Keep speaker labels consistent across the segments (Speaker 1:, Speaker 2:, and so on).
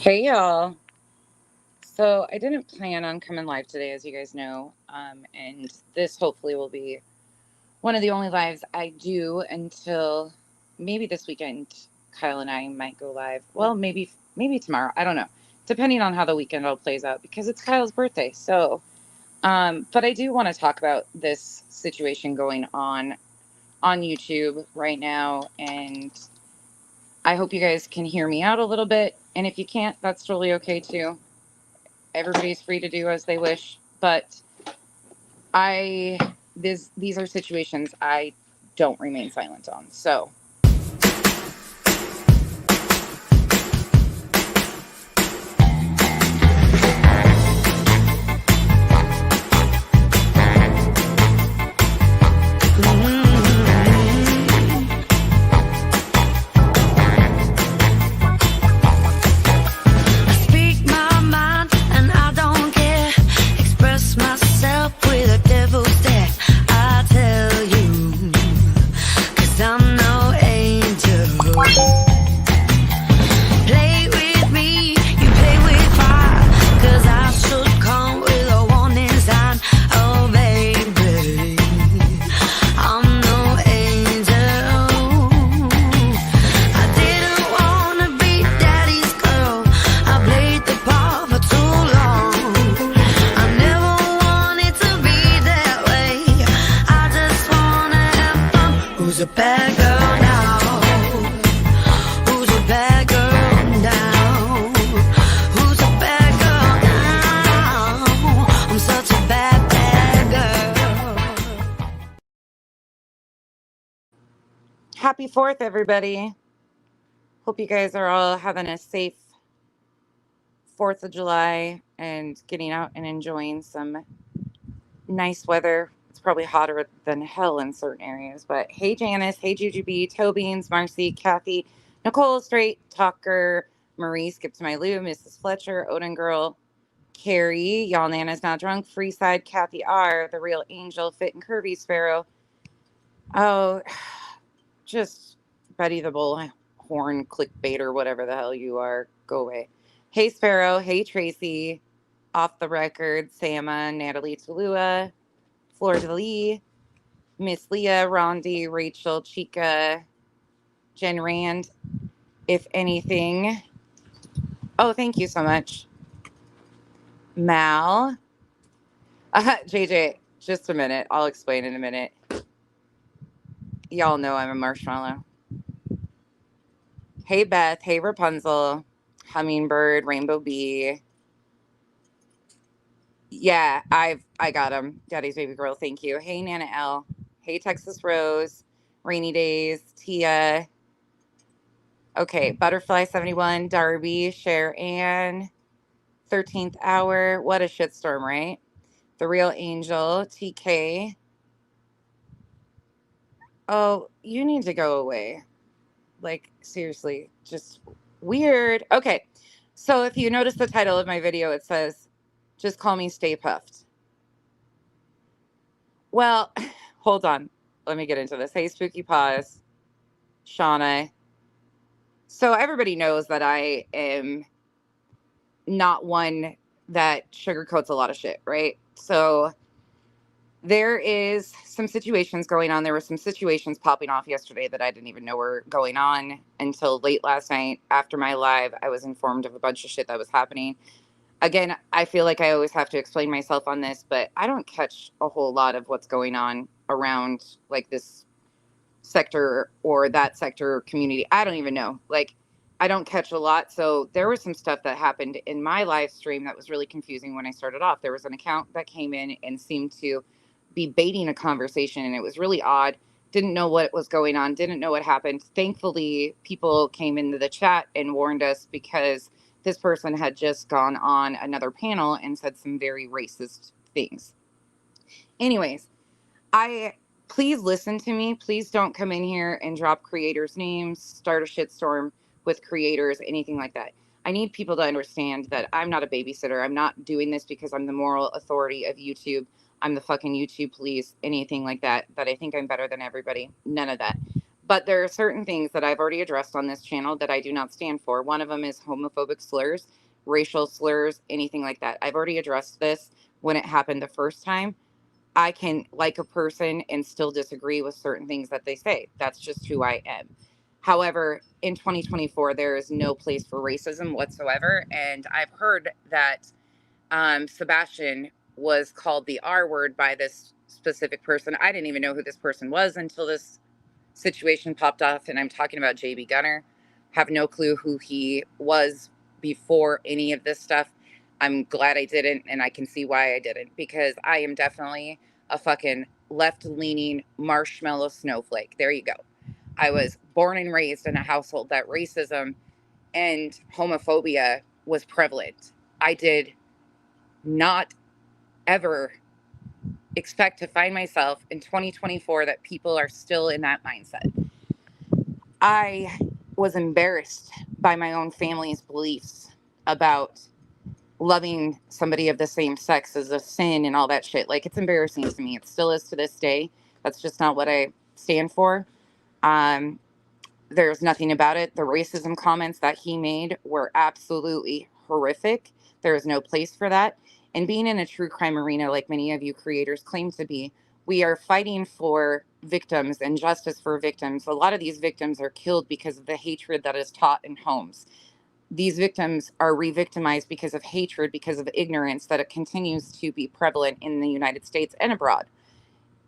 Speaker 1: Hey y'all. So I didn't plan on coming live today, as you guys know, and this hopefully will be one of the only lives I do until maybe this weekend. Kyle and I might go live. Well, maybe tomorrow. I don't know, depending on how the weekend all plays out because it's Kyle's birthday. But I do want to talk about this situation going on YouTube right now, and I hope you guys can hear me out a little bit. And if you can't, that's totally okay too. Everybody's free to do as they wish, but I these are situations I don't remain silent on. So happy 4th, everybody. Hope you guys are all having a safe 4th of July and getting out and enjoying some nice weather. It's probably hotter than hell in certain areas. But hey, Janice. Hey, Jujubee, Tobeans, Marcy, Kathy, Nicole, Straight Talker, Marie, Skip to My Lou, Mrs. Fletcher, Odin Girl, Carrie, Y'all Nana's Not Drunk, Freeside, Kathy R, The Real Angel, Fit and Curvy Sparrow. Oh, just Betty the Bullhorn clickbait or whatever the hell you are. Go away. Hey, Sparrow. Hey, Tracy. Off the Record, Sama, Natalie Talua, Florida Lee, Miss Leah, Rondi, Rachel, Chica, Jen Rand, if anything. Oh, thank you so much. Mal. JJ, just a minute. I'll explain in a minute. Y'all know I'm a marshmallow. Hey, Beth. Hey, Rapunzel. Hummingbird, Rainbow Bee. Yeah, I got him. Daddy's baby girl, thank you. Hey, Nana L. Hey, Texas Rose. Rainy Days, Tia. Okay, Butterfly 71, Darby, Cher Ann, 13th Hour. What a shitstorm, right? The Real Angel, TK. Oh, you need to go away. Like, seriously, just weird. Okay, so if you notice the title of my video, it says, just call me Stay Puffed. Well, hold on. Let me get into this. Hey, Spooky Paws, Shauna. So everybody knows that I am not one that sugarcoats a lot of shit, right? So there is some situations going on. There were some situations popping off yesterday that I didn't even know were going on until late last night. After my live, I was informed of a bunch of shit that was happening. Again, I feel like I always have to explain myself on this, but I don't catch a whole lot of what's going on around like this sector or that sector community. I don't even know. Like, I don't catch a lot. So there was some stuff that happened in my live stream that was really confusing when I started off. There was an account that came in and seemed to be baiting a conversation, and it was really odd. Didn't know what was going on, didn't know what happened. Thankfully, people came into the chat and warned us because this person had just gone on another panel and said some very racist things. Anyways, I please listen to me. Please don't come in here and drop creators' names, start a shitstorm with creators, anything like that. I need people to understand that I'm not a babysitter. I'm not doing this because I'm the moral authority of YouTube. I'm the fucking YouTube police, anything like that, that I think I'm better than everybody. None of that. But there are certain things that I've already addressed on this channel that I do not stand for. One of them is homophobic slurs, racial slurs, anything like that. I've already addressed this when it happened the first time. I can like a person and still disagree with certain things that they say. That's just who I am. However, in 2024, there is no place for racism whatsoever. And I've heard that Sebastian was called the R word by this specific person. I didn't even know who this person was until this situation popped off, and I'm talking about JB Gunner. Have no clue who he was before any of this stuff. I'm glad I didn't, and I can see why I didn't, because I am definitely a fucking left-leaning marshmallow snowflake. There you go. I was born and raised in a household that racism and homophobia was prevalent. I did not ever expect to find myself in 2024 that people are still in that mindset. I was embarrassed by my own family's beliefs about loving somebody of the same sex as a sin and all that shit. Like, it's embarrassing to me. It still is to this day. That's just not what I stand for. Um, there's nothing about it. The racism comments that he made were absolutely horrific. There is no place for that. And being in a true crime arena, like many of you creators claim to be, we are fighting for victims and justice for victims. A lot of these victims are killed because of the hatred that is taught in homes. These victims are re-victimized because of hatred, because of ignorance that it continues to be prevalent in the United States and abroad.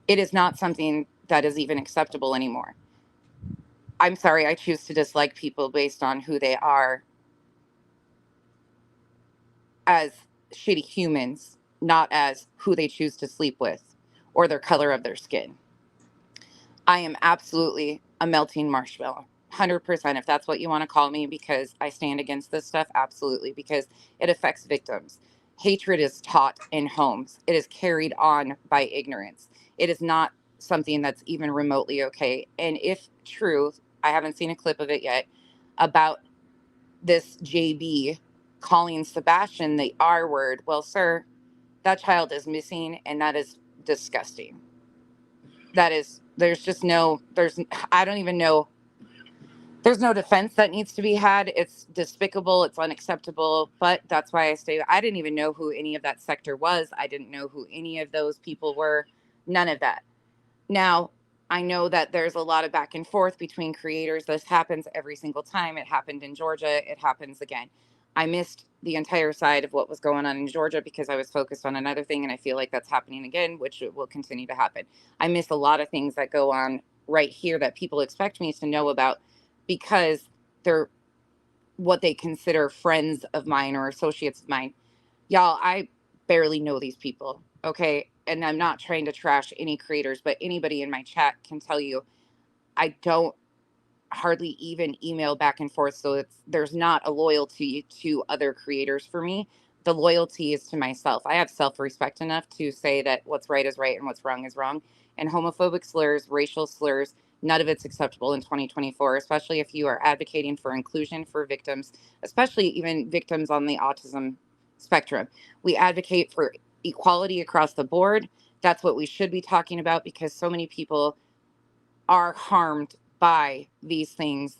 Speaker 1: It is not something that is even acceptable anymore. I'm sorry, I choose to dislike people based on who they are as shitty humans, not as who they choose to sleep with or their color of their skin. I am absolutely a melting marshmallow. 100%, if that's what you want to call me, because I stand against this stuff, absolutely, because it affects victims. Hatred is taught in homes. It is carried on by ignorance. It is not something that's even remotely okay. And if true, I haven't seen a clip of it yet, about this JB calling Sebastian the R word. Well, sir, that child is missing, and that is disgusting. That is, I don't even know. There's no defense that needs to be had. It's despicable. It's unacceptable. But that's why I say I didn't even know who any of that sector was. I didn't know who any of those people were. None of that. Now, I know that there's a lot of back and forth between creators. This happens every single time. It happened in Georgia. It happens again. I missed the entire side of what was going on in Georgia because I was focused on another thing, and I feel like that's happening again, which will continue to happen. I miss a lot of things that go on right here that people expect me to know about because they're what they consider friends of mine or associates of mine. Y'all, I barely know these people, okay? And I'm not trying to trash any creators, but anybody in my chat can tell you I don't hardly even email back and forth. So there's not a loyalty to other creators for me. The loyalty is to myself. I have self-respect enough to say that what's right is right and what's wrong is wrong. And homophobic slurs, racial slurs, none of it's acceptable in 2024, especially if you are advocating for inclusion for victims, especially even victims on the autism spectrum. We advocate for equality across the board. That's what we should be talking about because so many people are harmed by these things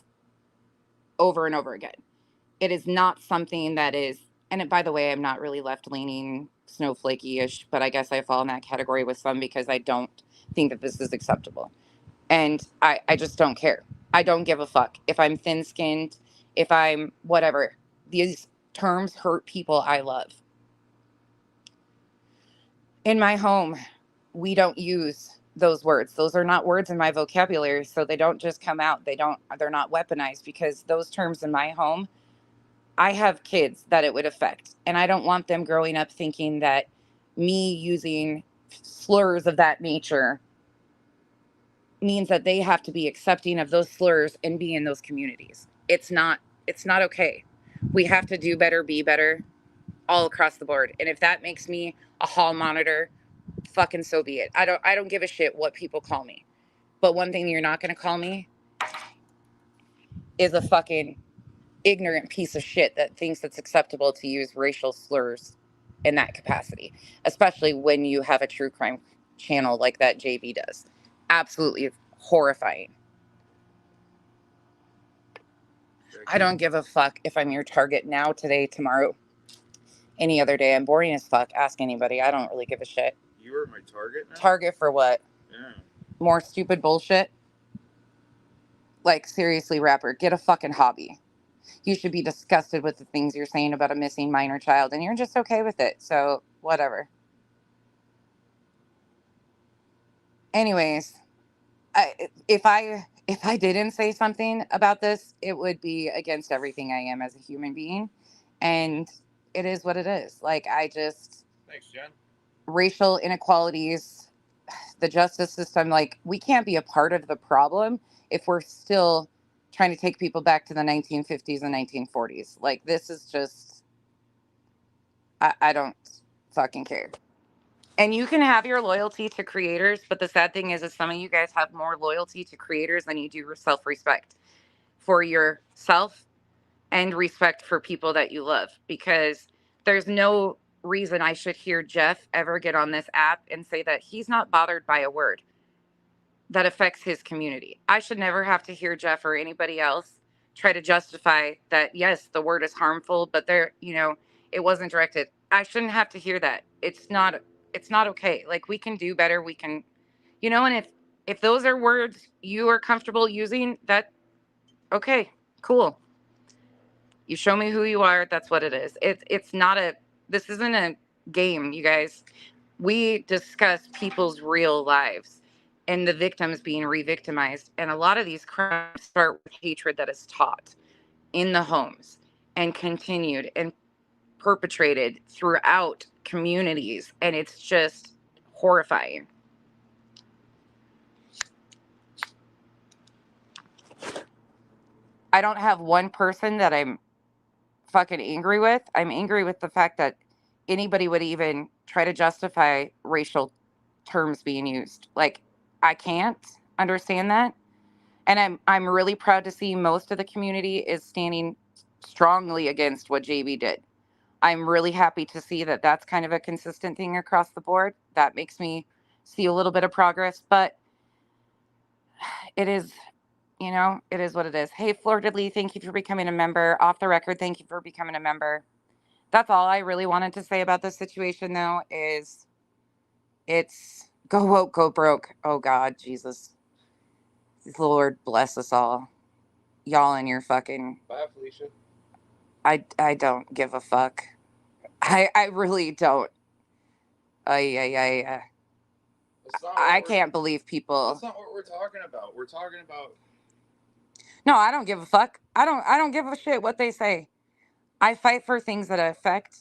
Speaker 1: over and over again. It is not something that is, and by the way, I'm not really left leaning, snowflakey ish, but I guess I fall in that category with some because I don't think that this is acceptable. And I just don't care. I don't give a fuck. If I'm thin skinned, if I'm whatever, these terms hurt people I love. In my home, we don't use those words. Those are not words in my vocabulary, so they don't just come out. They're not weaponized because those terms in my home, I have kids that it would affect, and I don't want them growing up thinking that me using slurs of that nature means that they have to be accepting of those slurs and be in those communities. It's not okay. We have to do better, be better all across the board. And if that makes me a hall monitor, fucking so be it. I don't give a shit what people call me. But one thing you're not going to call me is a fucking ignorant piece of shit that thinks it's acceptable to use racial slurs in that capacity, especially when you have a true crime channel like that JB does. Absolutely horrifying. I don't give a fuck if I'm your target now, today, tomorrow, any other day. I'm boring as fuck. Ask anybody. I don't really give a shit.
Speaker 2: You are my target now?
Speaker 1: Target for what?
Speaker 2: Yeah.
Speaker 1: More stupid bullshit? Like, seriously, rapper, get a fucking hobby. You should be disgusted with the things you're saying about a missing minor child, and you're just okay with it. So, whatever. Anyways, if I didn't say something about this, it would be against everything I am as a human being, and it is what it is. Like,
Speaker 2: Thanks, Jen.
Speaker 1: Racial inequalities, the justice system, like, we can't be a part of the problem if we're still trying to take people back to the 1950s and 1940s. Like, this is just, I don't fucking care. And you can have your loyalty to creators, but the sad thing is some of you guys have more loyalty to creators than you do self-respect for yourself and respect for people that you love. Because there's no reason I should hear Jeff ever get on this app and say that he's not bothered by a word that affects his community. I should never have to hear Jeff or anybody else try to justify that, yes, the word is harmful, but it wasn't directed. I shouldn't have to hear that. It's not okay. Like, we can do better. We can, and if those are words you are comfortable using, that, okay, cool. You show me who you are. That's what it is. This isn't a game, you guys. We discuss people's real lives and the victims being re-victimized. And a lot of these crimes start with hatred that is taught in the homes and continued and perpetrated throughout communities. And it's just horrifying. I don't have one person that I'm fucking angry with. I'm angry with the fact that anybody would even try to justify racial terms being used. Like, I can't understand that. And I'm really proud to see most of the community is standing strongly against what JB did. I'm really happy to see that that's kind of a consistent thing across the board. That makes me see a little bit of progress, but it is, it is what it is. Hey, Flirtedly, thank you for becoming a member. Off the record, thank you for becoming a member. That's all I really wanted to say about this situation, though, is it's go woke, go broke. Oh, God, Jesus. Lord bless us all. Y'all and your fucking...
Speaker 2: Bye, Felicia.
Speaker 1: I don't give a fuck. I really don't. I can't believe people.
Speaker 2: That's not what we're talking about. We're talking about...
Speaker 1: No, I don't give a fuck. I don't give a shit what they say. I fight for things that affect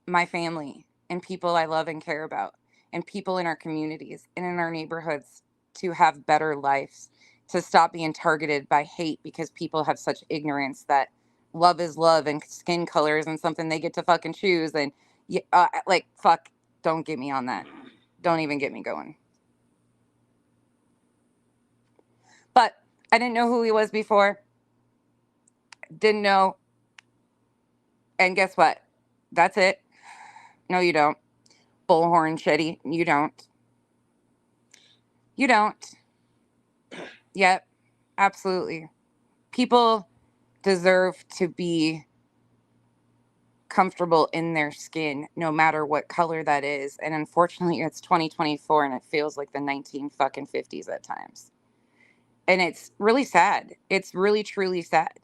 Speaker 1: my family and people I love and care about, and people in our communities and in our neighborhoods to have better lives, to stop being targeted by hate because people have such ignorance that love is love and skin color isn't something they get to fucking choose. And like, fuck, don't get me on that. Don't even get me going. But I didn't know who he was before. Didn't know. And guess what? That's it. No, you don't. Bullhorn Shetty. You don't. You don't. Yep. Absolutely. People deserve to be comfortable in their skin, no matter what color that is. And unfortunately, it's 2024 and it feels like the 1950s at times. And it's really sad. It's really, truly sad.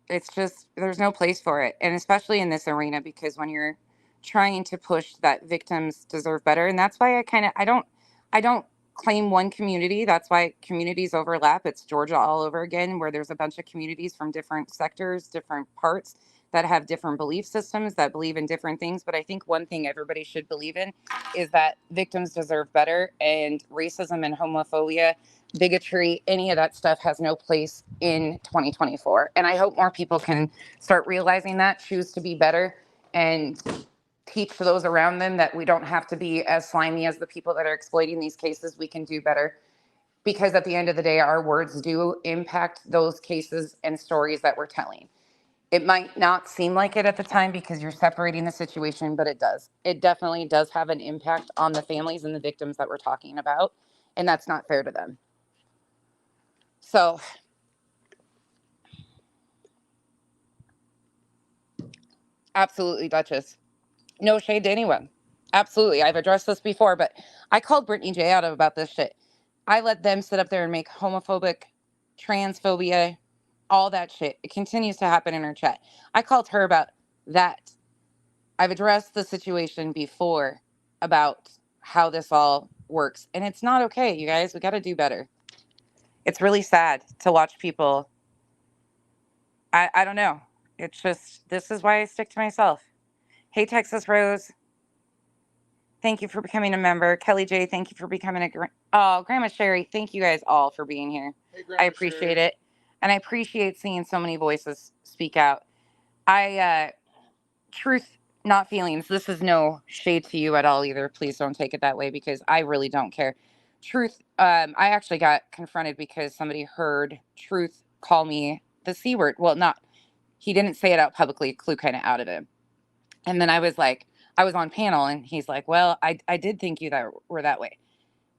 Speaker 1: It's just, there's no place for it. And especially in this arena, because when you're trying to push that victims deserve better, and that's why I don't claim one community. That's why communities overlap. It's Georgia all over again, where there's a bunch of communities from different sectors, different parts that have different belief systems, that believe in different things. But I think one thing everybody should believe in is that victims deserve better, and racism and homophobia, bigotry, any of that stuff has no place in 2024. And I hope more people can start realizing that, choose to be better, and teach those around them that we don't have to be as slimy as the people that are exploiting these cases. We can do better, because at the end of the day, our words do impact those cases and stories that we're telling. It might not seem like it at the time because you're separating the situation, but it does. It definitely does have an impact on the families and the victims that we're talking about, and that's not fair to them. So, absolutely, Duchess. No shade to anyone. Absolutely. I've addressed this before, but I called Brittany J out about this shit. I let them sit up there and make homophobic, transphobia, all that shit. It continues to happen in her chat. I called her about that. I've addressed the situation before about how this all works, and it's not okay, you guys. We got to do better. It's really sad to watch people. I don't know. It's just, this is why I stick to myself. Hey, Texas Rose. Thank you for becoming a member. Kelly J, thank you for becoming oh, Grandma Sherry, thank you guys all for being here.
Speaker 2: Hey, Grandma
Speaker 1: I appreciate
Speaker 2: Sherry.
Speaker 1: it. And I appreciate seeing so many voices speak out. Truth, not feelings. This is no shade to you at all either. Please don't take it that way because I really don't care. Truth, I actually got confronted because somebody heard Truth call me the C word. Well, not, he didn't say it out publicly. Clue kind of out of him. And then I was like, I was on panel and he's like, well, I did think you that were that way.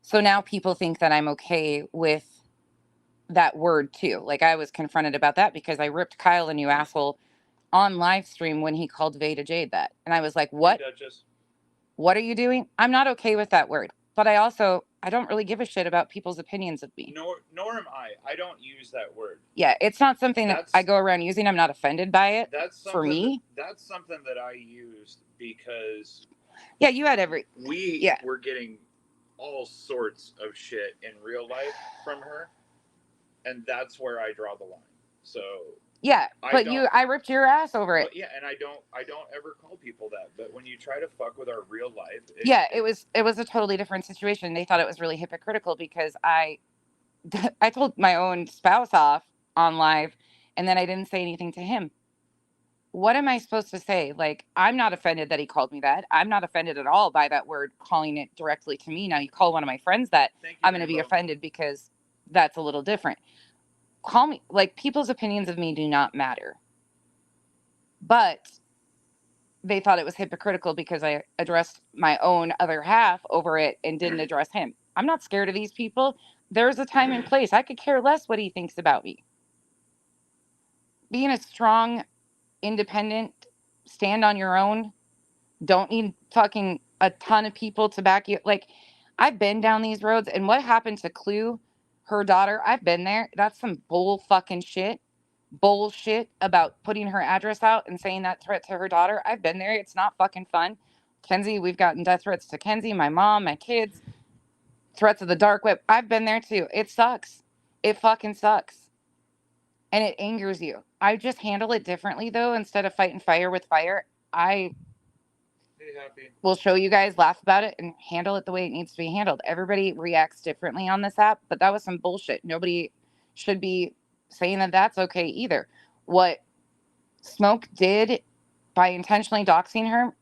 Speaker 1: So now people think that I'm okay with that word too. Like I was confronted about that because I ripped Kyle a new asshole on live stream when he called Veda Jade that. And I was like, what?
Speaker 2: Hey, Duchess.
Speaker 1: What are you doing? I'm not okay with that word. But I don't really give a shit about people's opinions of me.
Speaker 2: Nor am I. I don't use that word.
Speaker 1: Yeah, it's not something that I go around using. I'm not offended by it. For me.
Speaker 2: That's something that I used because
Speaker 1: yeah, you had
Speaker 2: we were getting all sorts of shit in real life from her. And that's where I draw the line. So
Speaker 1: yeah, but I ripped your ass over it.
Speaker 2: Yeah, and I don't ever call people that. But when you try to fuck with our real life,
Speaker 1: it was a totally different situation. They thought it was really hypocritical because I told my own spouse off on live, and then I didn't say anything to him. What am I supposed to say? Like, I'm not offended that he called me that. I'm not offended at all by that word, calling it directly to me. Now, you call one of my friends that, I'm going to be offended because that's a little different. Call me, like, people's opinions of me do not matter. But they thought it was hypocritical because I addressed my own other half over it and didn't address him. I'm not scared of these people. There's a time and place. I could care less what he thinks about me. Being a strong, independent, stand on your own, don't need fucking a ton of people to back you. Like, I've been down these roads, and what happened to Clue, her daughter, I've been there. That's some bull fucking shit. Bullshit about putting her address out and saying that threat to her daughter. I've been there. It's not fucking fun. Kenzie, we've gotten death threats to Kenzie, my mom, my kids, threats of the dark web. I've been there too. It sucks. It fucking sucks. And it angers you. I just handle it differently though. Instead of fighting fire with fire, I will show you guys, laugh about it, and handle it the way it needs to be handled. Everybody reacts differently on this app, but that was some bullshit. Nobody should be saying that that's okay either. What Smoke did by intentionally doxing her,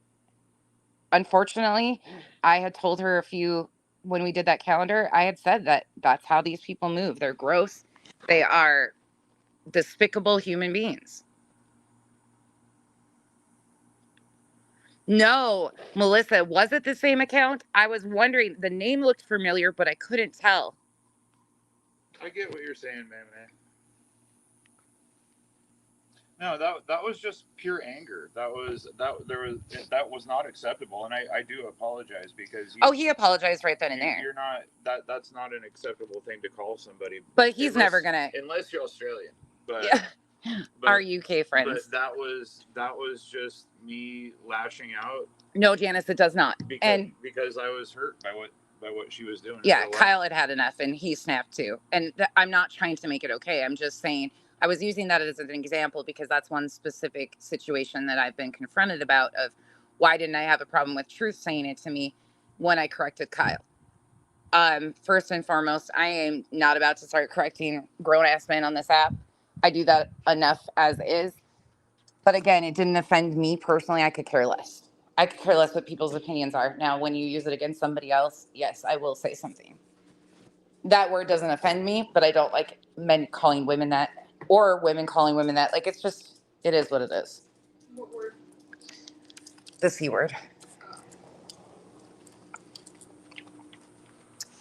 Speaker 1: unfortunately, I had told her when we did that calendar, I had said that that's how these people move. They're gross. They are despicable human beings. No, Melissa, was it the same account? I was wondering. The name looked familiar, but I couldn't tell.
Speaker 2: I get what you're saying, man. No, that was just pure anger. That was not acceptable, and I do apologize because
Speaker 1: he apologized right then and there.
Speaker 2: You're not that's not an acceptable thing to call somebody.
Speaker 1: But he's never gonna,
Speaker 2: unless you're Australian. But
Speaker 1: yeah. Our UK friends.
Speaker 2: But that was just me lashing out.
Speaker 1: No, Janice, it does not.
Speaker 2: Because I was hurt by what she was doing.
Speaker 1: Yeah, Kyle had enough, and he snapped too. And I'm not trying to make it okay. I'm just saying I was using that as an example because that's one specific situation that I've been confronted about of why didn't I have a problem with Truth saying it to me when I corrected Kyle. First and foremost, I am not about to start correcting grown-ass men on this app. I do that enough as is. But again, it didn't offend me personally. I could care less. I could care less what people's opinions are. Now, when you use it against somebody else, yes, I will say something. That word doesn't offend me, but I don't like men calling women that or women calling women that. Like, it's just, it is what it is.
Speaker 3: What word?
Speaker 1: The C word.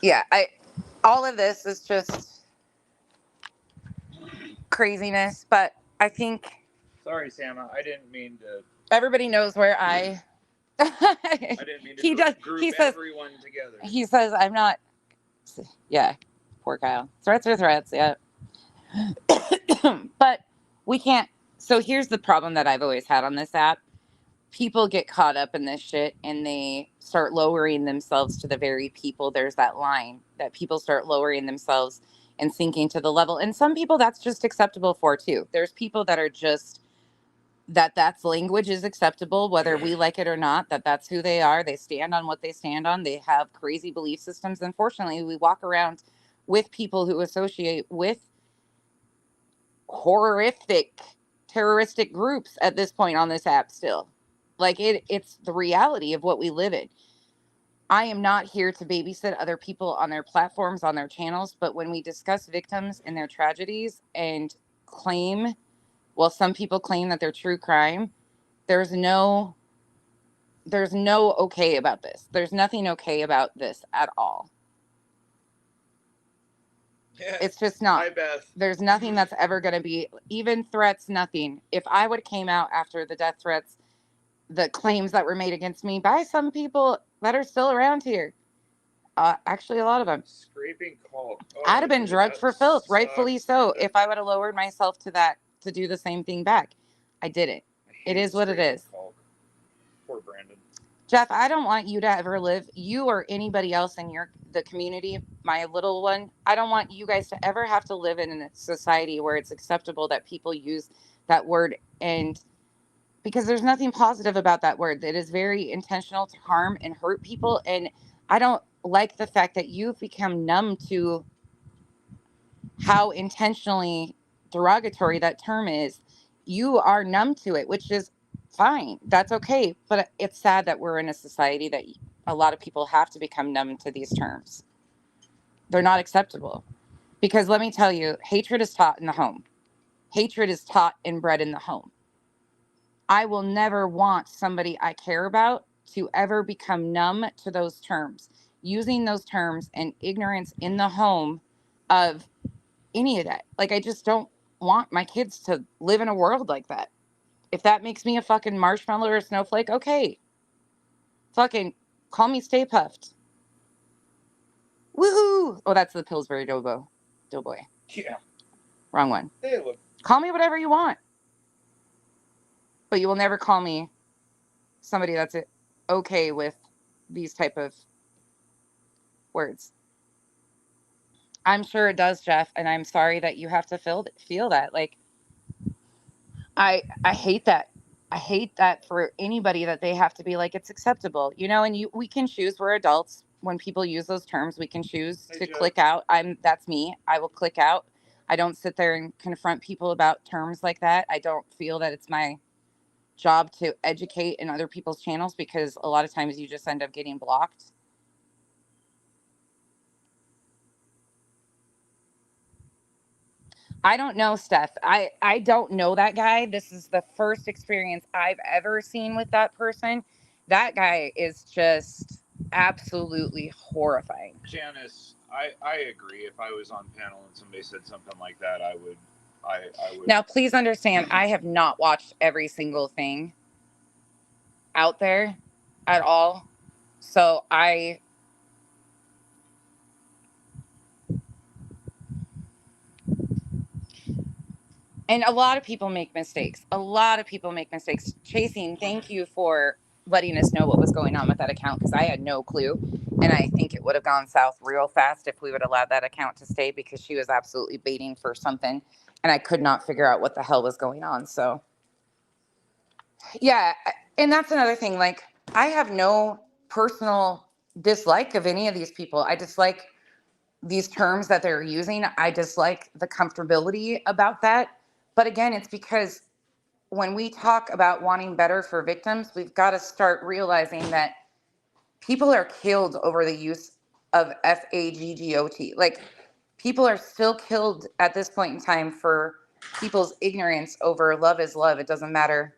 Speaker 1: Yeah, all of this is just, craziness, but I think
Speaker 2: Sorry, Sam. I didn't mean to.
Speaker 1: everybody knows where I
Speaker 2: didn't mean to
Speaker 1: he does.
Speaker 2: group
Speaker 1: He says
Speaker 2: everyone together.
Speaker 1: he says I'm not. Yeah, poor Kyle. Threats are threats. Yeah, but we can't. So here's the problem that I've always had on this app. People get caught up in this shit and they start lowering themselves to the very people. There's that line that people start lowering themselves and sinking to the level. And some people that's just acceptable for too. There's people that are just that's language is acceptable, whether we like it or not, that's who they are. They stand on what they stand on. They have crazy belief systems. Unfortunately, we walk around with people who associate with horrific terroristic groups at this point on this app still. Like it's the reality of what we live in. I am not here to babysit other people on their platforms, on their channels, but when we discuss victims and their tragedies and claim, well, some people claim that they're true crime, there's no okay about this. There's nothing okay about this at all. It's just not.
Speaker 2: Hi, Beth.
Speaker 1: There's nothing that's ever going to be, even threats, nothing. If I would have came out after the death threats, the claims that were made against me by some people that are still around here, actually a lot of them,
Speaker 2: Scraping call. Oh,
Speaker 1: I'd have been drugged for filth,
Speaker 2: sucks,
Speaker 1: rightfully so,
Speaker 2: man.
Speaker 1: if I would have lowered myself to that, to do the same thing back. I didn't. It is what it is.
Speaker 2: Poor Brandon.
Speaker 1: Jeff, I don't want you to ever live, you or anybody else in the community, my little one, I don't want you guys to ever have to live in a society where it's acceptable that people use that word, and because there's nothing positive about that word. It is very intentional to harm and hurt people, and I don't like the fact that you've become numb to how intentionally derogatory that term is. You are numb to it, which is fine. That's okay. But it's sad that we're in a society that a lot of people have to become numb to these terms. They're not acceptable. Because let me tell you, hatred is taught in the home. Hatred is taught and bred in the home. I will never want somebody I care about to ever become numb to those terms. Using those terms and ignorance in the home of any of that. Like, I just don't want my kids to live in a world like that. If that makes me a fucking marshmallow or a snowflake, okay. Fucking call me Stay Puft. Woohoo! Oh, that's the Pillsbury Doughboy.
Speaker 2: Yeah.
Speaker 1: Wrong one.
Speaker 2: Hey, look.
Speaker 1: Call me whatever you want. But you will never call me somebody that's okay with these type of words. I'm sure it does, Jeff, and I'm sorry that you have to feel that. Like, I hate that. I hate that for anybody, that they have to be like, it's acceptable, and we can choose. We're adults. When people use those terms, we can choose to click out. That's me. I will click out. I don't sit there and confront people about terms like that. I don't feel that it's my job to educate in other people's channels, because a lot of times you just end up getting blocked. I don't know, Steph. I don't know that guy. This is the first experience I've ever seen with that person. That guy is just absolutely horrifying.
Speaker 2: Janice, I agree. If I was on panel and somebody said something like that, I would.
Speaker 1: Now, please understand, I have not watched every single thing out there at all. So and a lot of people make mistakes. Chasing, thank you for letting us know what was going on with that account, because I had no clue. And I think it would have gone south real fast if we would have allowed that account to stay, because she was absolutely baiting for something. And I could not figure out what the hell was going on. So, yeah. And that's another thing. Like, I have no personal dislike of any of these people. I dislike these terms that they're using. I dislike the comfortability about that. But again, it's because when we talk about wanting better for victims, we've got to start realizing that people are killed over the use of FAGGOT. Like, people are still killed at this point in time for people's ignorance over love is love. It doesn't matter.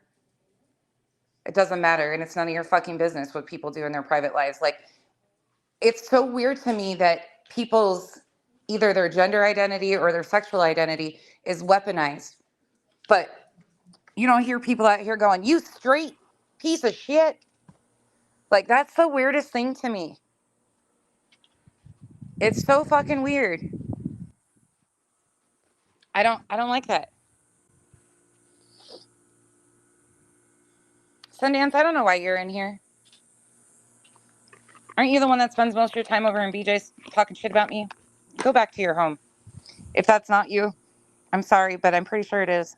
Speaker 1: It doesn't matter. And it's none of your fucking business what people do in their private lives. Like, it's so weird to me that people's either their gender identity or their sexual identity is weaponized. But you don't hear people out here going, "You straight piece of shit." Like, that's the weirdest thing to me. It's so fucking weird. I don't like that. Sundance, I don't know why you're in here. Aren't you the one that spends most of your time over in BJ's talking shit about me? Go back to your home. If that's not you, I'm sorry, but I'm pretty sure it is.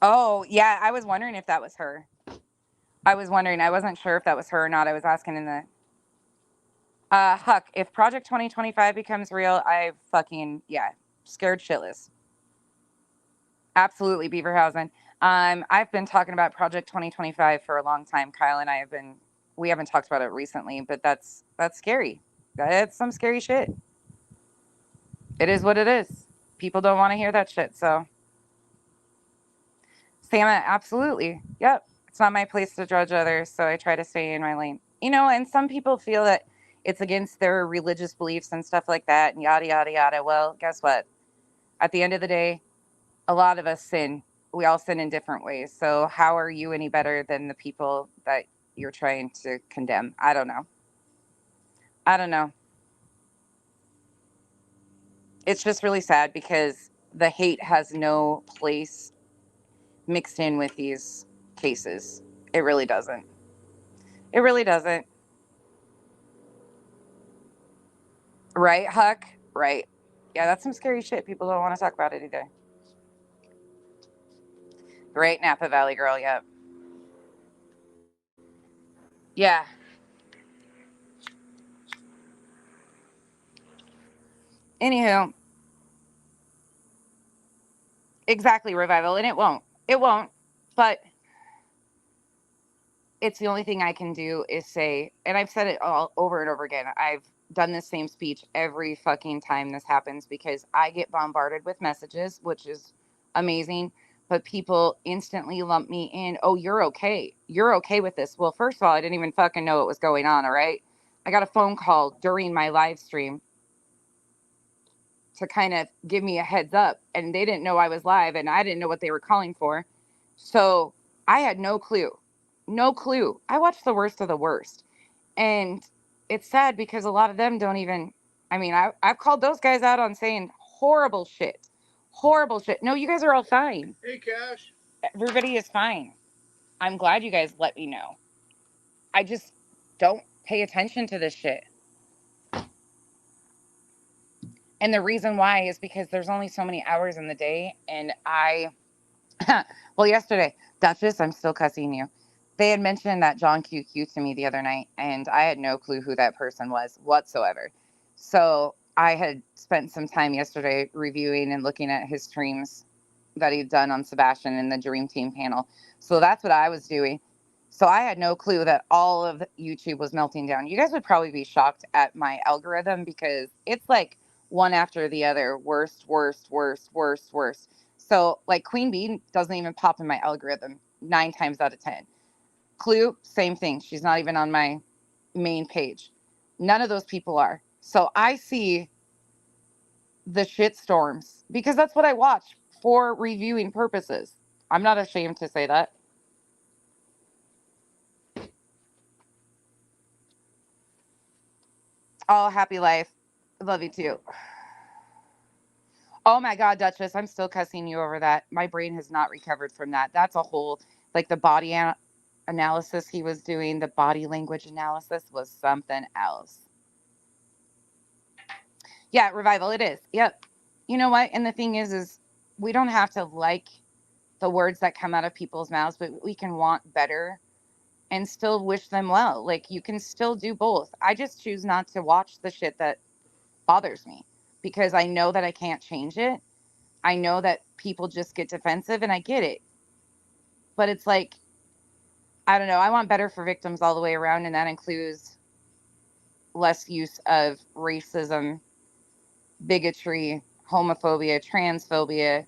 Speaker 1: Oh, yeah, I was wondering if that was her. I was wondering. I wasn't sure if that was her or not. I was asking in the Huck, if Project 2025 becomes real, I fucking, yeah, scared shitless. Absolutely, Beaverhausen. I've been talking about Project 2025 for a long time. Kyle and I have been, we haven't talked about it recently, but that's scary. That's some scary shit. It is what it is. People don't want to hear that shit, so. Sam, absolutely. Yep. It's not my place to judge others, so I try to stay in my lane. You know, and some people feel that it's against their religious beliefs and stuff like that, and yada, yada, yada. Well, guess what? At the end of the day, a lot of us sin. We all sin in different ways. So, how are you any better than the people that you're trying to condemn? I don't know. I don't know. It's just really sad because the hate has no place mixed in with these cases. It really doesn't. It really doesn't. Right, Huck? Right. Yeah, that's some scary shit. People don't want to talk about it either. Great Napa Valley girl, yeah. Yeah. Anywho, exactly, Revival. And it won't. It won't. But it's the only thing I can do is say, and I've said it all over and over again. I've done this same speech every fucking time this happens because I get bombarded with messages, which is amazing. But people instantly lump me in. Oh, you're okay. You're okay with this. Well, first of all, I didn't even fucking know what was going on. All right. I got a phone call during my live stream to kind of give me a heads up, and they didn't know I was live, and I didn't know what they were calling for. So I had no clue. No clue. I watched the worst of the worst. And it's sad because a lot of them don't even, I mean, I've called those guys out on saying horrible shit. Horrible shit. No, you guys are all fine.
Speaker 2: Hey, Cash.
Speaker 1: Everybody is fine. I'm glad you guys let me know. I just don't pay attention to this shit. And the reason why is because there's only so many hours in the day. And well, yesterday, Duchess, I'm still cussing you. They had mentioned that John QQ to me the other night, and I had no clue who that person was whatsoever. So I had spent some time yesterday reviewing and looking at his streams that he'd done on Sebastian in the Dream Team panel. So that's what I was doing. So I had no clue that all of YouTube was melting down. You guys would probably be shocked at my algorithm because it's like one after the other, worst, worst, worst, worst, worst. So, like, Queen Bee doesn't even pop in my algorithm 9 times out of 10. Clue, same thing. She's not even on my main page. None of those people are. So I see the shit storms because that's what I watch for reviewing purposes. I'm not ashamed to say that. Oh, happy life. Love you too. Oh my God, Duchess, I'm still cussing you over that. My brain has not recovered from that. That's a whole, like the body analysis he was doing, the body language analysis was something else. Yeah, Revival, it is. Yep. You know what? And the thing is we don't have to like the words that come out of people's mouths, but we can want better and still wish them well. Like, you can still do both. I just choose not to watch the shit that bothers me because I know that I can't change it. I know that people just get defensive, and I get it. But it's like, I don't know. I want better for victims all the way around, and that includes less use of racism, bigotry, homophobia, transphobia,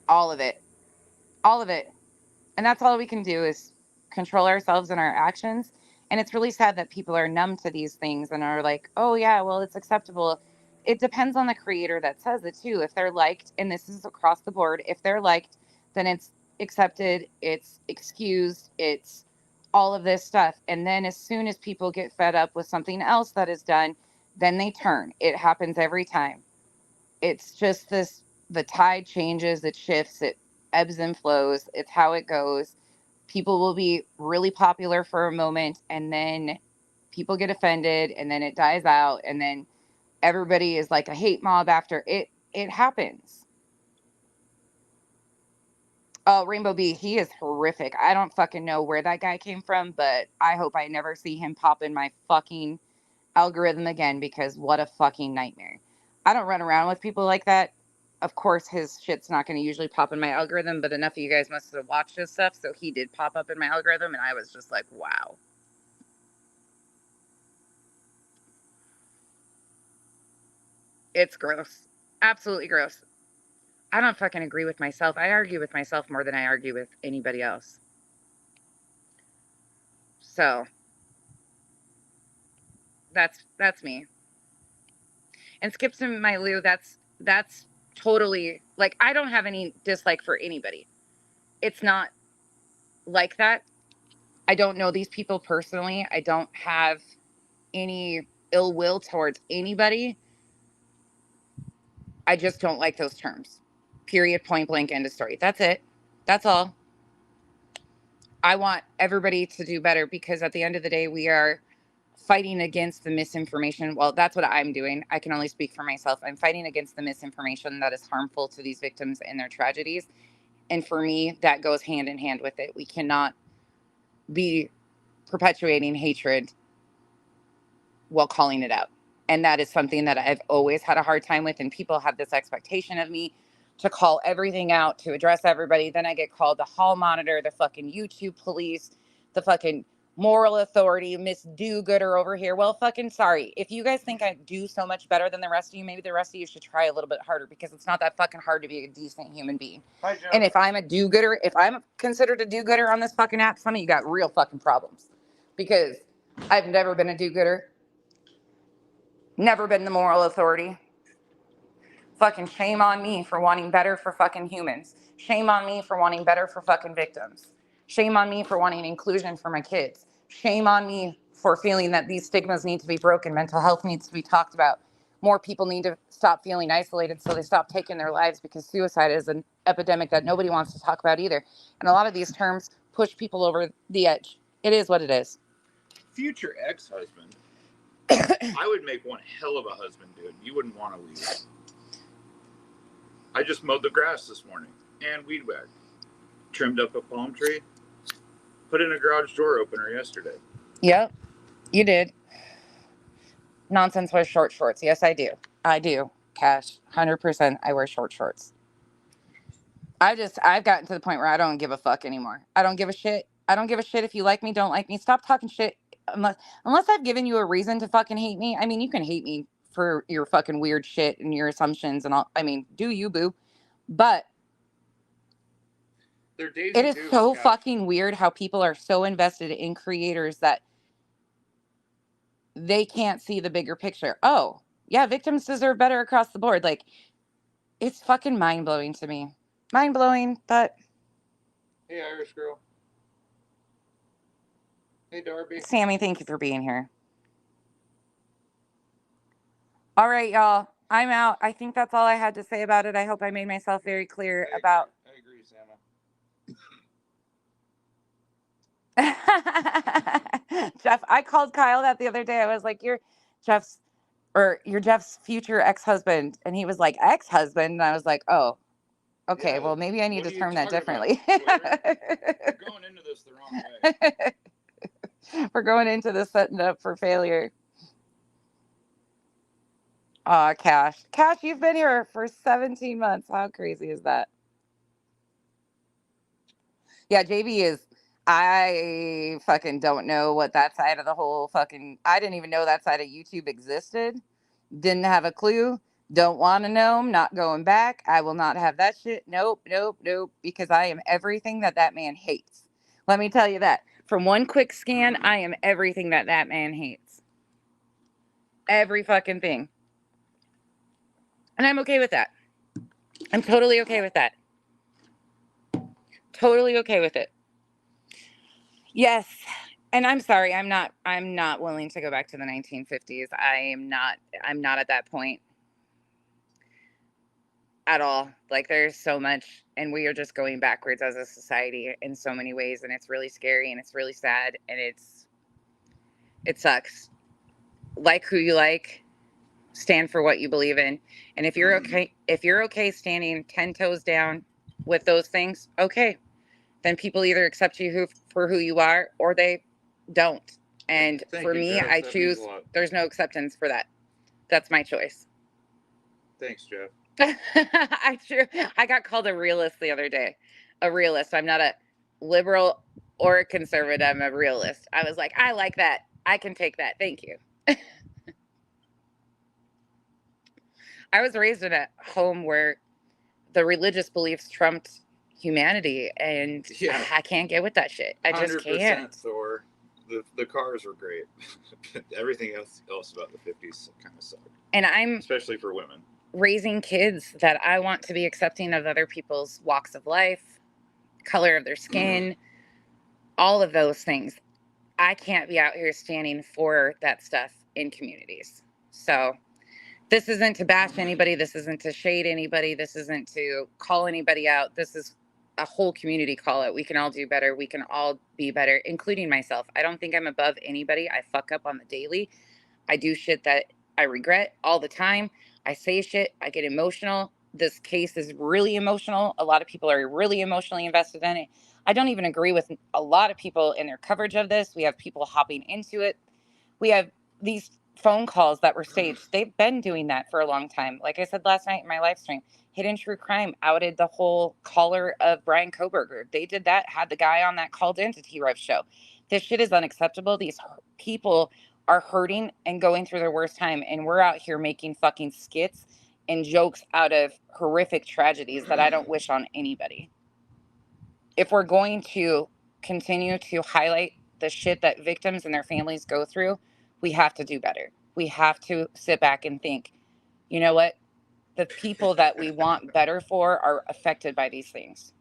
Speaker 1: all of it. All of it. And that's all we can do is control ourselves and our actions. And it's really sad that people are numb to these things and are like, oh, yeah, well, it's acceptable. It depends on the creator that says it, too. If they're liked, and this is across the board, if they're liked, then it's accepted, it's excused, it's all of this stuff. And then as soon as people get fed up with something else that is done, then they turn. It happens every time. It's just this, the tide changes, it shifts, it ebbs and flows. It's how it goes. People will be really popular for a moment, and then people get offended, and then it dies out, and then everybody is like a hate mob after it. It happens. Oh, Rainbow B, he is horrific. I don't fucking know where that guy came from, but I hope I never see him pop in my fucking algorithm again, because what a fucking nightmare. I don't run around with people like that. Of course, his shit's not going to usually pop in my algorithm, but enough of you guys must have watched his stuff, so he did pop up in my algorithm, and I was just like, wow. It's gross. Absolutely gross. I don't fucking agree with myself. I argue with myself more than I argue with anybody else. So that's me. And Skips and my Lou, that's totally like, I don't have any dislike for anybody. It's not like that. I don't know these people personally. I don't have any ill will towards anybody. I just don't like those terms. Period, point blank, end of story. That's it. That's all. I want everybody to do better, because at the end of the day, we are fighting against the misinformation. Well, that's what I'm doing. I can only speak for myself. I'm fighting against the misinformation that is harmful to these victims and their tragedies. And for me, that goes hand in hand with it. We cannot be perpetuating hatred while calling it out. And that is something that I've always had a hard time with. And people have this expectation of me to call everything out, to address everybody. Then I get called the hall monitor, the fucking YouTube police, the fucking moral authority, Miss Do-Gooder over here. Well, fucking sorry. If you guys think I do so much better than the rest of you, maybe the rest of you should try a little bit harder, because it's not that fucking hard to be a decent human being.
Speaker 2: Hi, Joe.
Speaker 1: And if I'm a do-gooder, if I'm considered a do-gooder on this fucking app, some of you got real fucking problems. Because I've never been a do-gooder. Never been the moral authority. Fucking shame on me for wanting better for fucking humans. Shame on me for wanting better for fucking victims. Shame on me for wanting inclusion for my kids. Shame on me for feeling that these stigmas need to be broken. Mental health needs to be talked about. More people need to stop feeling isolated, so they stop taking their lives, because suicide is an epidemic that nobody wants to talk about either. And a lot of these terms push people over the edge. It is what it is.
Speaker 2: Future ex-husband. I would make one hell of a husband, dude. You wouldn't want to leave. I just mowed the grass this morning and weed whacked. Trimmed up a palm tree. Put in a garage door opener yesterday.
Speaker 1: Yep, you did. Nonsense wears short shorts. Yes, I do. I do. Cash. 100% I wear short shorts. I've gotten to the point where I don't give a fuck anymore. I don't give a shit. I don't give a shit if you like me, don't like me. Stop talking shit. Unless I've given you a reason to fucking hate me. I mean, you can hate me for your fucking weird shit and your assumptions and all. I mean, do you, boo? But it is so fucking weird how people are so invested in creators that they can't see the bigger picture. Oh, yeah, victims deserve better across the board. Like, it's fucking mind-blowing to me. Mind-blowing, but...
Speaker 2: Hey, Irish girl. Hey, Darby.
Speaker 1: Sammy, thank you for being here. All right, y'all. I'm out. I think that's all I had to say about it. I hope I made myself very clear about...
Speaker 2: I agree, Samma.
Speaker 1: Jeff, I called Kyle that the other day. I was like, you're Jeff's future ex-husband. And he was like, ex-husband? And I was like, oh, okay, yeah, well, maybe I need to term that differently.
Speaker 2: We're going into this the wrong way.
Speaker 1: We're going into this setting up for failure. Aw, Cash. Cash, you've been here for 17 months. How crazy is that? Yeah, JB is... I fucking don't know what that side of the whole fucking... I didn't even know that side of YouTube existed. Didn't have a clue. Don't want to know. I'm not going back. I will not have that shit. Nope, nope, nope. Because I am everything that man hates. Let me tell you that. From one quick scan, I am everything that man hates. Every fucking thing. And I'm okay with that. I'm totally okay with that. Totally okay with it. Yes. And I'm sorry, I'm not willing to go back to the 1950s. I'm not at that point at all. Like, there's so much, and we are just going backwards as a society in so many ways, and it's really scary, and it's really sad, and it sucks. Like who you like, stand for what you believe in. And if you're okay standing 10 toes down with those things, okay. Then people either accept you for who you are, or they don't. And for me,
Speaker 2: Jeff.
Speaker 1: I choose there's no acceptance for that. That's my choice.
Speaker 2: Thanks, Jeff.
Speaker 1: I got called a realist the other day. A realist. I'm not a liberal or a conservative. I'm a realist. I was like, I like that. I can take that. Thank you. I was raised in a home where the religious beliefs trumped humanity, and I can't get with that shit. I just can't.
Speaker 2: Thor. The cars were great. Everything else about the 50s kind of sucked.
Speaker 1: And I'm
Speaker 2: especially for women.
Speaker 1: Raising kids that I want to be accepting of other people's walks of life, color of their skin, all of those things. I can't be out here standing for that stuff in communities. So this isn't to bash anybody. This isn't to shade anybody. This isn't to call anybody out. This is a whole community call out. We can all do better. We can all be better, including myself. I don't think I'm above anybody. I fuck up on the daily. I do shit that I regret all the time. I say shit. I get emotional. This case is really emotional. A lot of people are really emotionally invested in it. I don't even agree with a lot of people in their coverage of this. We have people hopping into it. We have these phone calls that were staged. They've been doing that for a long time. Like I said last night in my live stream, Hidden True Crime outed the whole caller of Brian Koberger. They did that, had the guy on that called into T-Rev show. This shit is unacceptable. These people are hurting and going through their worst time, and we're out here making fucking skits and jokes out of horrific tragedies that I don't wish on anybody. If we're going to continue to highlight the shit that victims and their families go through, we have to do better. We have to sit back and think, you know what? The people that we want better for are affected by these things.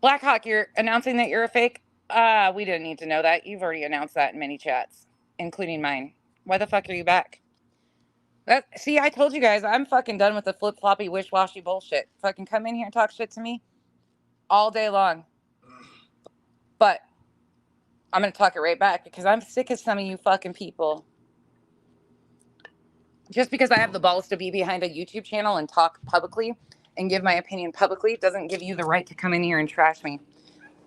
Speaker 1: Blackhawk, you're announcing that you're a fake? We didn't need to know that. You've already announced that in many chats, including mine. Why the fuck are you back? See, I told you guys, I'm fucking done with the flip-floppy, wish-washy bullshit. Fucking come in here and talk shit to me all day long. But I'm going to talk it right back because I'm sick of some of you fucking people. Just because I have the balls to be behind a YouTube channel and talk publicly and give my opinion publicly doesn't give you the right to come in here and trash me.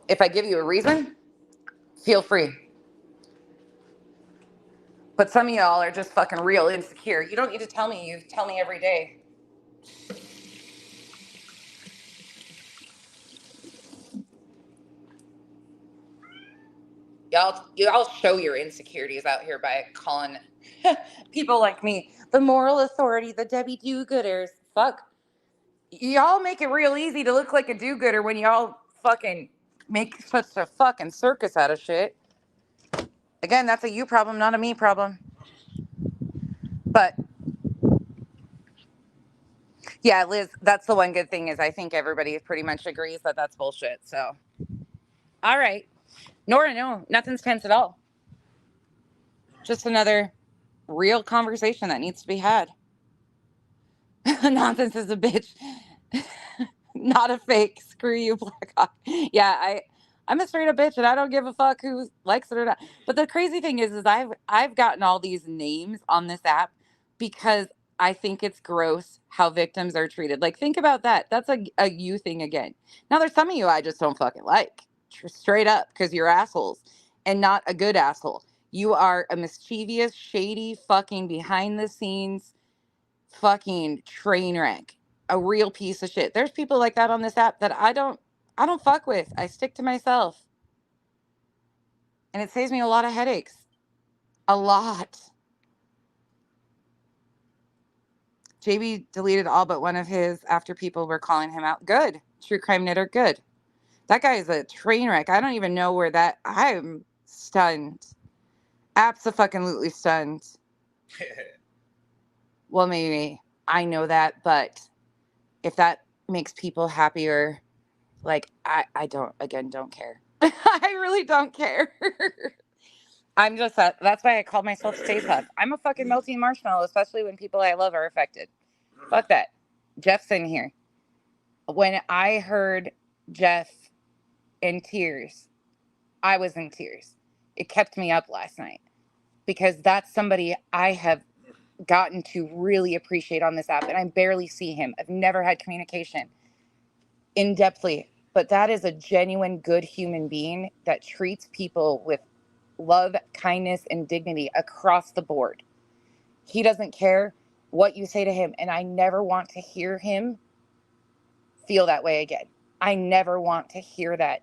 Speaker 1: If I give you a reason, feel free. But some of y'all are just fucking real insecure. You don't need to tell me. You tell me every day. Y'all show your insecurities out here by calling people like me the moral authority, the Debbie do-gooders. Fuck. Y'all make it real easy to look like a do-gooder when y'all fucking make such a fucking circus out of shit. Again, that's a you problem, not a me problem. But yeah, Liz, that's the one good thing is I think everybody pretty much agrees that that's bullshit. So, all right. Nora, no, nothing's tense at all. Just another real conversation that needs to be had. Nonsense is a bitch. Not a fake. Screw you, Blackhawk. Yeah, I'm a straight up bitch, and I don't give a fuck who likes it or not. But the crazy thing is I've gotten all these names on this app because I think it's gross how victims are treated. Like, think about that. That's a you thing again. Now, there's some of you I just don't fucking like, straight up, because you're assholes and not a good asshole. You are a mischievous, shady, fucking behind the scenes, fucking train wreck. A real piece of shit. There's people like that on this app that I don't fuck with. I stick to myself. And it saves me a lot of headaches. A lot. JB deleted all but one of his after people were calling him out. Good. True crime knitter, good. That guy is a train wreck. I don't even know where that. I'm stunned. Absolutely stunned. Well, maybe I know that, but if that makes people happier, like I don't, again, don't care. I really don't care. I'm just that's why I call myself Stay Puft. I'm a fucking melting marshmallow, especially when people I love are affected. Fuck that. Jeff's in here. When I heard Jeff in tears, I was in tears. It kept me up last night because that's somebody I have gotten to really appreciate on this app, and I barely see him. I've never had communication in depthly, but that is a genuine good human being that treats people with love, kindness, and dignity across the board. He doesn't care what you say to him, and I never want to hear him feel that way again. I never want to hear that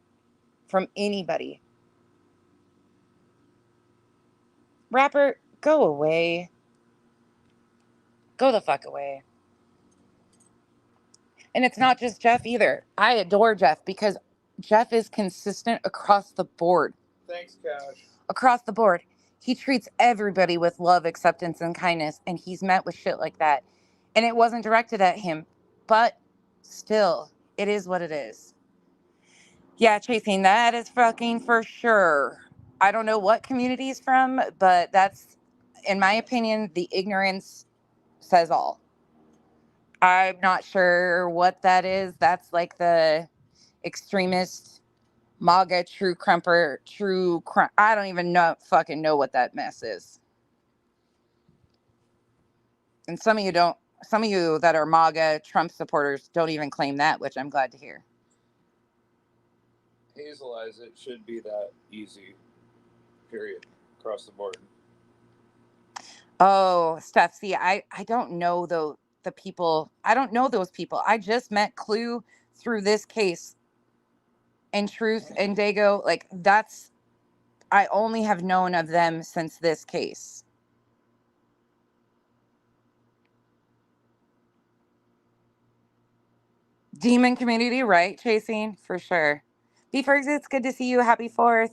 Speaker 1: from anybody. Rapper, go away. Go the fuck away. And it's not just Jeff either. I adore Jeff because Jeff is consistent across the board.
Speaker 2: Thanks, Cash.
Speaker 1: Across the board. He treats everybody with love, acceptance, and kindness, and he's met with shit like that. And it wasn't directed at him, but still, it is what it is. Yeah, Chasing, that is fucking for sure. I don't know what community he's from, but that's, in my opinion, the ignorance says all. I'm not sure what that is. That's like the extremist MAGA true crumper, I don't even fucking know what that mess is. And some of you that are MAGA Trump supporters don't even claim that, which I'm glad to hear.
Speaker 2: Hazelize it should be that easy, period, across the board.
Speaker 1: Oh, Steph, see, I don't know the people. I don't know those people. I just met Clue through this case. And Truth and Dago, like I only have known of them since this case. Demon community, right? Chasing, for sure. B-Fergs, it's good to see you. Happy 4th.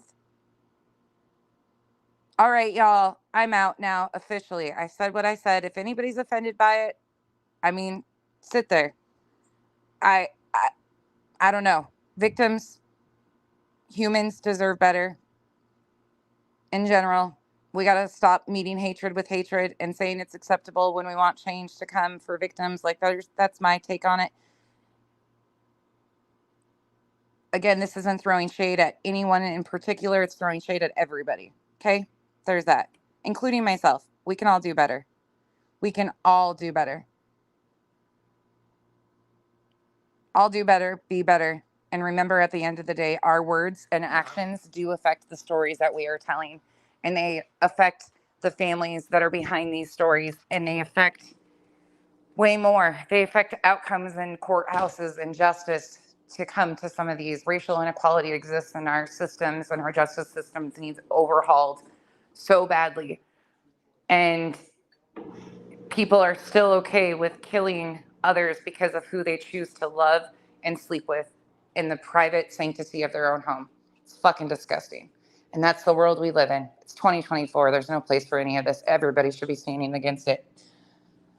Speaker 1: All right, y'all. I'm out now, officially. I said what I said. If anybody's offended by it, I mean, sit there. I don't know. Victims, humans deserve better. In general, we got to stop meeting hatred with hatred and saying it's acceptable when we want change to come for victims. Like, that's my take on it. Again, this isn't throwing shade at anyone in particular. It's throwing shade at everybody. Okay? There's that. Including myself. We can all do better. We can all do better. All do better, be better. And remember, at the end of the day, our words and actions do affect the stories that we are telling. And they affect the families that are behind these stories. And they affect way more. They affect outcomes in courthouses and justice to come to some of these. Racial inequality exists in our systems, and our justice systems needs overhauled so badly. And people are still okay with killing others because of who they choose to love and sleep with in the private sanctity of their own home. It's fucking disgusting. And that's the world we live in. It's 2024. There's no place for any of this. Everybody should be standing against it.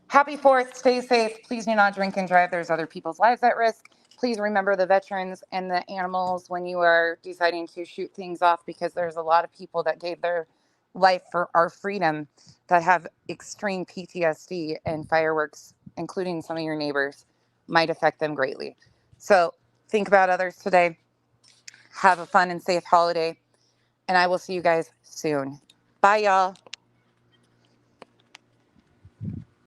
Speaker 1: Happy 4th. Stay safe. Please do not drink and drive. There's other people's lives at risk. Please remember the veterans and the animals when you are deciding to shoot things off, because there's a lot of people that gave their life for our freedom that have extreme PTSD, and fireworks, including some of your neighbors, might affect them greatly. So think about others today. Have a fun and safe holiday, and I will see you guys soon. Bye, y'all.